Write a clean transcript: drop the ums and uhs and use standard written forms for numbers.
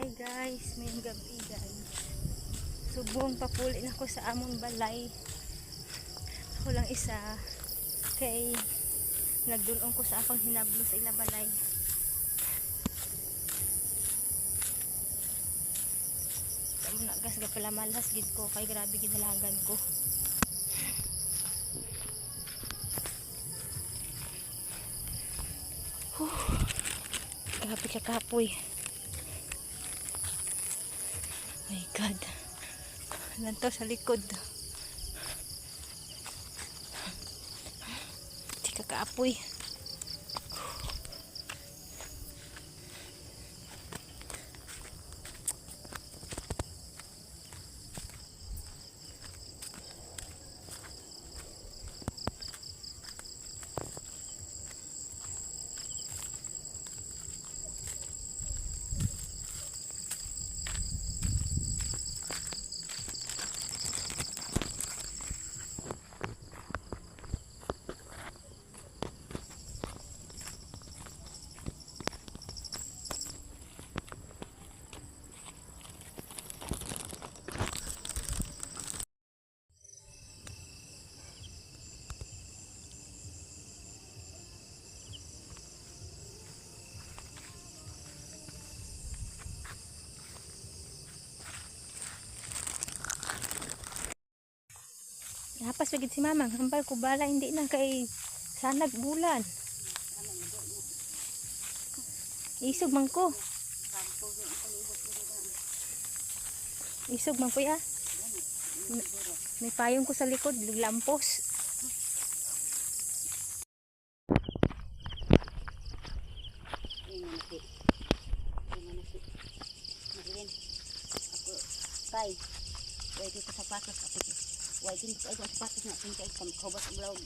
Hi guys, may gabi guys. Subong papuli na ko sa among balay. Ako lang isa kay nagdulong ko sa akong hinablo sa ila balay. Tamo na gas ga pala malas gid ko kay grabe gidalagan ko. Grabe ka kapoy. My God. Nanto sa likod. Di ka kaapoy. Hapas pagid si mamang, hambal ko bala hindi na kay sanag bulan. Isog man ko. Isog man ko ya. May payong ko sa likod, lampos. Tay, wait ko sapatos ako. Wait ko sapatos na tingkay kam kobas ang lawd.